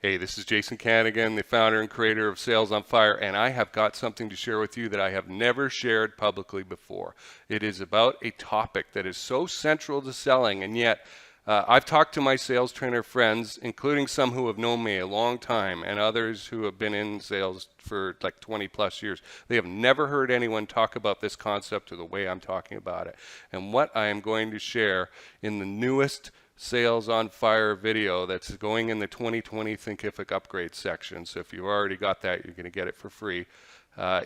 Hey, this is Jason Kanigan, the founder and creator of Sales on Fire, and I have got something to share with you that I have never shared publicly before. It is about a topic that is so central to selling, and yet I've talked to my sales trainer friends, including some who have known me a long time and others who have been in sales for like 20 plus years. They have never heard anyone talk about this concept or the way I'm talking about it. And what I am going to share in the newest Sales on Fire video that's going in the 2020 Thinkific upgrade section. So if you've already got that, you're going to get it for free.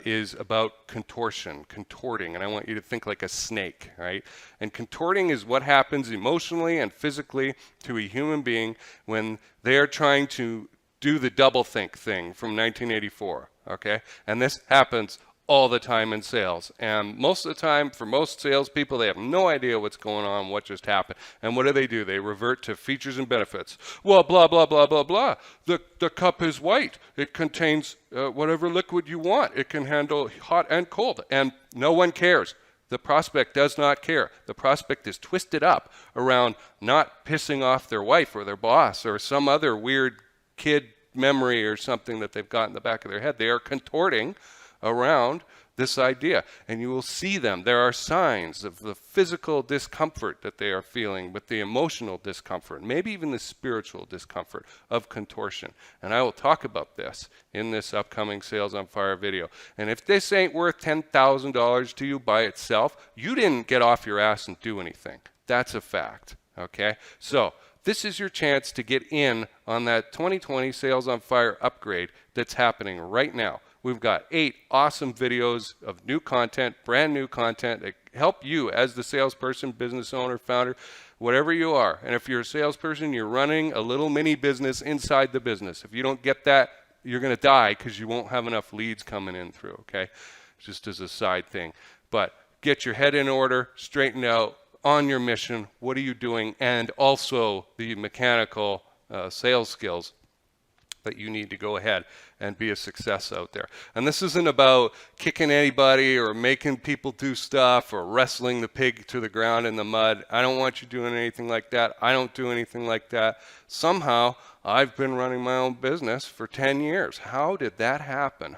Is about contorting, and I want you to think like a snake, right? And contorting is what happens emotionally and physically to a human being when they are trying to do the doublethink thing from 1984, okay? And this happens all the time in sales, and most of the time for most salespeople they have no idea what's going on, what just happened. And what do? They revert to features and benefits. Well, blah blah blah blah blah. The cup is white. It contains whatever liquid you want. It can handle hot and cold, and no one cares. The prospect does not care. The prospect is twisted up around not pissing off their wife or their boss or some other weird kid memory or something that they've got in the back of their head. They are contorting around this idea, and you will see them. There are signs of the physical discomfort that they are feeling, but the emotional discomfort, maybe even the spiritual discomfort of contortion. And I will talk about this in this upcoming Sales on Fire video. And if this ain't worth $10,000 to you by itself, you didn't get off your ass and do anything. That's a fact, okay? So this is your chance to get in on that 2020 Sales on Fire upgrade that's happening right now. We've got 8 awesome videos of new content, brand new content that help you as the salesperson, business owner, founder, whatever you are. And if you're a salesperson, you're running a little mini business inside the business. If you don't get that, you're going to die because you won't have enough leads coming in through, okay? Just as a side thing. But get your head in order, straighten out, on your mission, what are you doing, and also the mechanical sales skills that you need to go ahead and be a success out there. And this isn't about kicking anybody or making people do stuff or wrestling the pig to the ground in the mud. I don't want you doing anything like that. I don't do anything like that. Somehow, I've been running my own business for 10 years. How did that happen?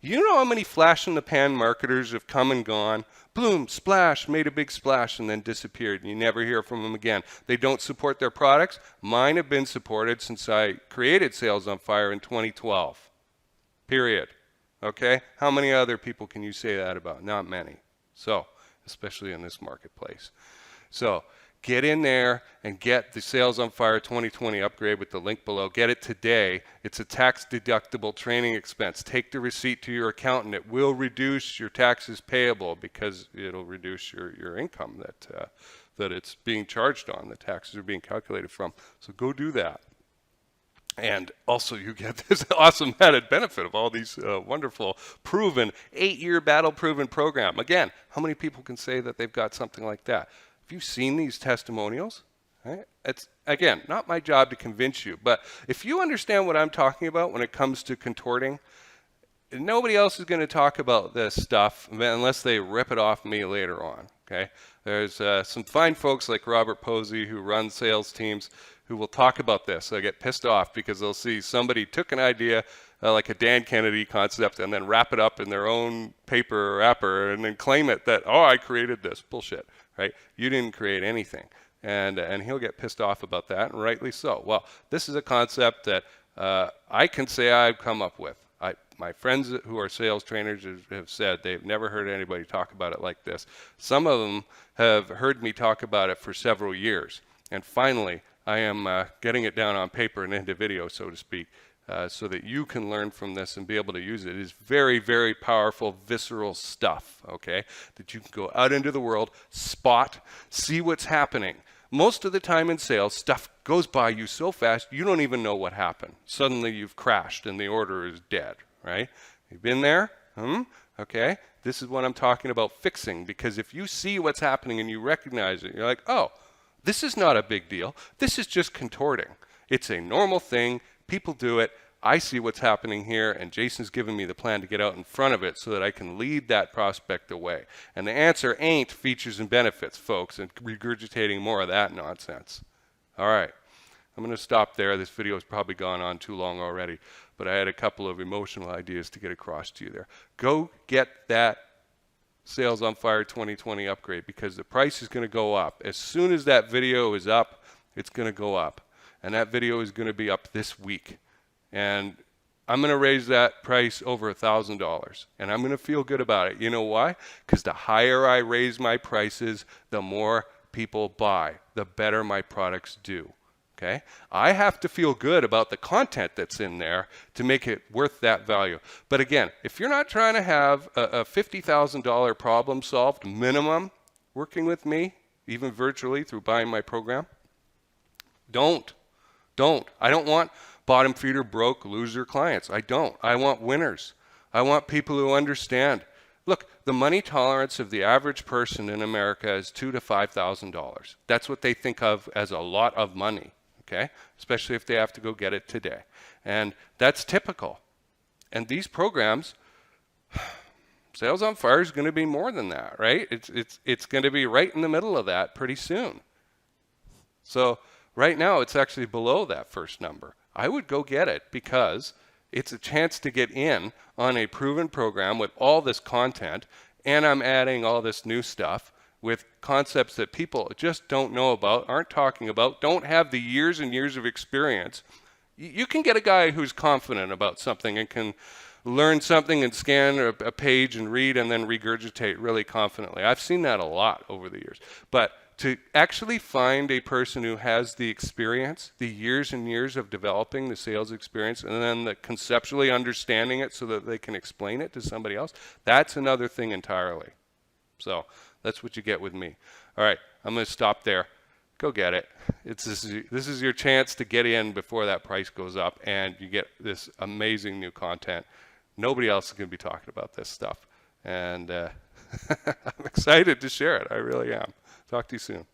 You know how many flash in the pan marketers have come and gone? Boom, splash, made a big splash and then disappeared, and you never hear from them again. They don't support their products. Mine have been supported since I created Sales on Fire in 2012. Period. Okay? How many other people can you say that about? Not many. So, especially in this marketplace. So, get in there and get the Sales on Fire 2020 upgrade with the link below. Get it today. It's a tax-deductible training expense. Take the receipt to your accountant. It will reduce your taxes payable because it'll reduce your income that it's being charged on, the taxes are being calculated from. So go do that. And also you get this awesome added benefit of all these wonderful, proven, 8-year battle-proven program. Again, how many people can say that they've got something like that? Have you seen these testimonials? Right? It's, again, not my job to convince you, but if you understand what I'm talking about when it comes to contorting, nobody else is going to talk about this stuff unless they rip it off me later on. Okay? There's some fine folks like Robert Posey who run sales teams who will talk about this. They get pissed off because they'll see somebody took an idea like a Dan Kennedy concept and then wrap it up in their own paper wrapper and then claim it that, oh, I created this. Bullshit, right? You didn't create anything. And he'll get pissed off about that, and rightly so. Well, this is a concept that I can say I've come up with. My friends who are sales trainers have said they've never heard anybody talk about it like this. Some of them have heard me talk about it for several years. And finally, I am getting it down on paper and into video, so to speak, so that you can learn from this and be able to use it. It is very, very powerful, visceral stuff, okay, that you can go out into the world, spot, see what's happening. Most of the time in sales, stuff goes by you so fast, you don't even know what happened. Suddenly you've crashed and the order is dead, right? You've been there? Okay, this is what I'm talking about fixing, because if you see what's happening and you recognize it, you're like, oh, this is not a big deal. This is just contorting. It's a normal thing. People do it. I see what's happening here, and Jason's given me the plan to get out in front of it so that I can lead that prospect away. And the answer ain't features and benefits, folks, and regurgitating more of that nonsense. All right. I'm going to stop there. This video has probably gone on too long already, but I had a couple of emotional ideas to get across to you there. Go get that Sales on Fire 2020 upgrade, because the price is going to go up. As soon as that video is up, it's going to go up. And that video is going to be up this week. And I'm going to raise that price over $1,000. And I'm going to feel good about it. You know why? Because the higher I raise my prices, the more people buy, the better my products do. Okay? I have to feel good about the content that's in there to make it worth that value. But again, if you're not trying to have a $50,000 problem solved minimum working with me, even virtually through buying my program, don't. I don't want bottom feeder, broke, loser clients. I don't. I want winners. I want people who understand. Look, the money tolerance of the average person in America is $2,000 to $5,000. That's what they think of as a lot of money, okay? Especially if they have to go get it today. And that's typical. And these programs, Sales on Fire is going to be more than that, right? It's going to be right in the middle of that pretty soon. So right now, it's actually below that first number. I would go get it because it's a chance to get in on a proven program with all this content, and I'm adding all this new stuff with concepts that people just don't know about, aren't talking about, don't have the years and years of experience. You can get a guy who's confident about something and can learn something and scan a page and read and then regurgitate really confidently. I've seen that a lot over the years. But to actually find a person who has the experience, the years and years of developing the sales experience, and then the conceptually understanding it so that they can explain it to somebody else, that's another thing entirely. So that's what you get with me. All right, I'm going to stop there. Go get it. This is your chance to get in before that price goes up, and you get this amazing new content. Nobody else is going to be talking about this stuff. And I'm excited to share it. I really am. Talk to you soon.